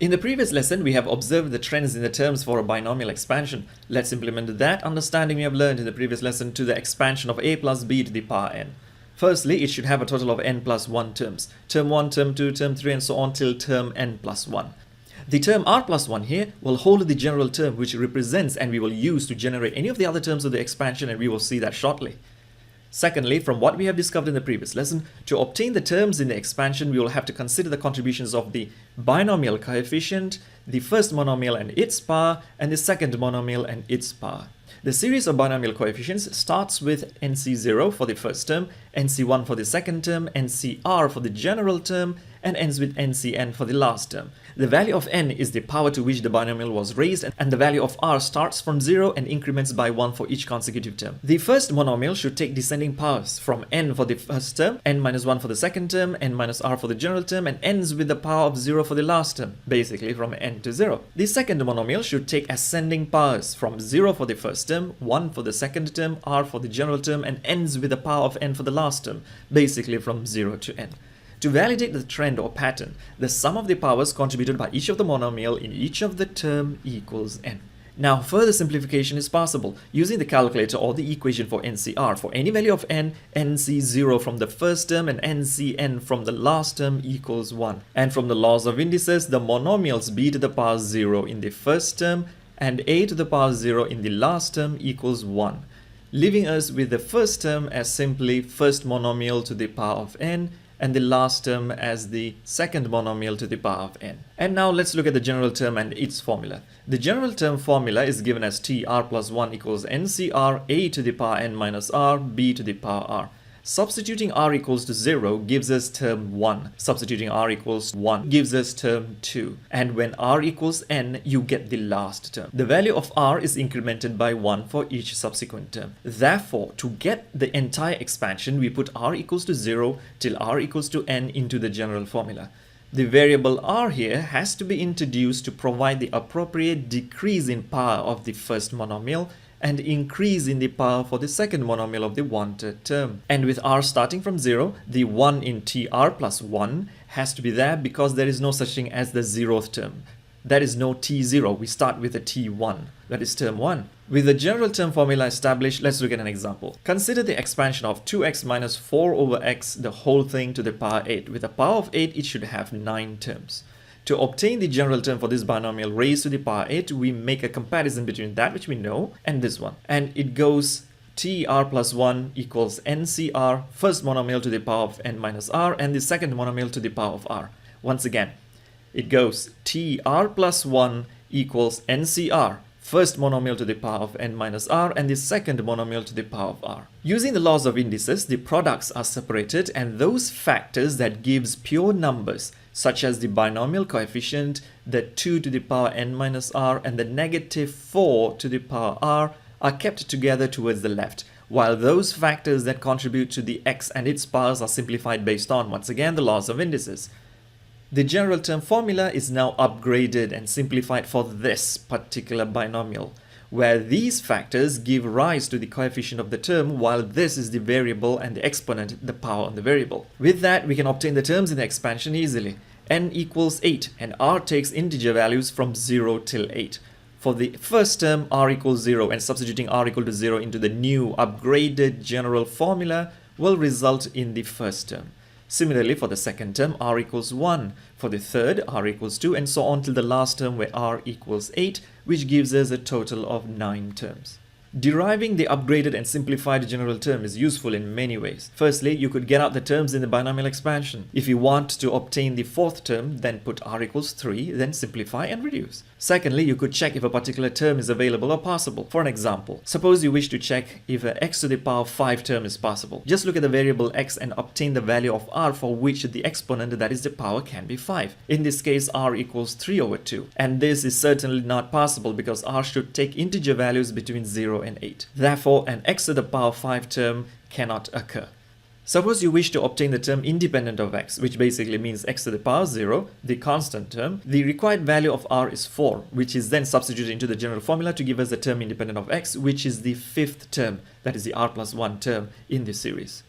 In the previous lesson, we have observed the trends in the terms for a binomial expansion. Let's implement that understanding we have learned in the previous lesson to the expansion of a plus b to the power n. Firstly, it should have a total of n plus 1 terms. Term 1, term 2, term 3 and so on till term n plus 1. The term r plus 1 here will hold the general term which represents and we will use to generate any of the other terms of the expansion, and we will see that shortly. Secondly, from what we have discovered in the previous lesson, to obtain the terms in the expansion, we will have to consider the contributions of the binomial coefficient, the first monomial and its power, and the second monomial and its power. The series of binomial coefficients starts with NC0 for the first term, NC1 for the second term, NCr for the general term, and ends with NCn for the last term. The value of n is the power to which the binomial was raised, and the value of r starts from 0 and increments by 1 for each consecutive term. The first monomial should take descending powers from n for the first term, n minus 1 for the second term, n minus r for the general term, and ends with the power of 0 for the last term, basically from n to 0. The second monomial should take ascending powers from 0 for the first term, 1 for the second term, r for the general term, and ends with the power of n for the last term, basically from 0 to n. To validate the trend or pattern, the sum of the powers contributed by each of the monomial in each of the term equals n. Now, further simplification is possible using the calculator or the equation for NCr. For any value of n, NC0 from the first term and NCn from the last term equals 1. And from the laws of indices, the monomials b to the power 0 in the first term and a to the power 0 in the last term equals 1, leaving us with the first term as simply first monomial to the power of n, and the last term as the second monomial to the power of n. And now let's look at the general term and its formula. The general term formula is given as tr plus 1 equals ncr a to the power n minus r b to the power r. Substituting r equals to 0 gives us term 1. Substituting r equals 1 gives us term 2. And when r equals n, you get the last term. The value of r is incremented by 1 for each subsequent term. Therefore, to get the entire expansion, we put r equals to 0 till r equals to n into the general formula. The variable r here has to be introduced to provide the appropriate decrease in power of the first monomial and increase in the power for the second monomial of the wanted term. And with r starting from 0, the 1 in tr plus 1 has to be there because there is no such thing as the 0th term. There is no t0, we start with a t1, that is term 1. With the general term formula established, let's look at an example. Consider the expansion of 2x minus 4 over x, the whole thing to the power 8. With a power of 8, it should have 9 terms. To obtain the general term for this binomial raised to the power 8, we make a comparison between that which we know and this one. And it goes tr plus 1 equals ncr, first monomial to the power of n minus r, and the second monomial to the power of r. Once again, it goes tr plus 1 equals ncr, first monomial to the power of n minus r, and the second monomial to the power of r. Using the laws of indices, the products are separated, and those factors that gives pure numbers, such as the binomial coefficient, the 2 to the power n minus r, and the negative 4 to the power r, are kept together towards the left, while those factors that contribute to the x and its powers are simplified based on, once again, the laws of indices. The general term formula is now upgraded and simplified for this particular binomial, where these factors give rise to the coefficient of the term, while this is the variable and the exponent, the power on the variable. With that, we can obtain the terms in the expansion easily. N equals 8, and r takes integer values from 0 till 8. For the first term, r equals 0, and substituting r equal to 0 into the new upgraded general formula will result in the first term. Similarly, for the second term, r equals 1. For the third, r equals 2, and so on till the last term where r equals 8, which gives us a total of 9 terms. Deriving the upgraded and simplified general term is useful in many ways. Firstly, you could get out the terms in the binomial expansion. If you want to obtain the fourth term, then put r equals 3, then simplify and reduce. Secondly, you could check if a particular term is available or possible. For an example, suppose you wish to check if a x to the power 5 term is possible. Just look at the variable x and obtain the value of r for which the exponent, that is the power, can be 5. In this case, r equals 3 over 2. And this is certainly not possible because r should take integer values between 0 and 8. Therefore, an x to the power 5 term cannot occur. Suppose you wish to obtain the term independent of x, which basically means x to the power 0, the constant term. The required value of r is 4, which is then substituted into the general formula to give us the term independent of x, which is the fifth term, that is the r plus 1 term in this series.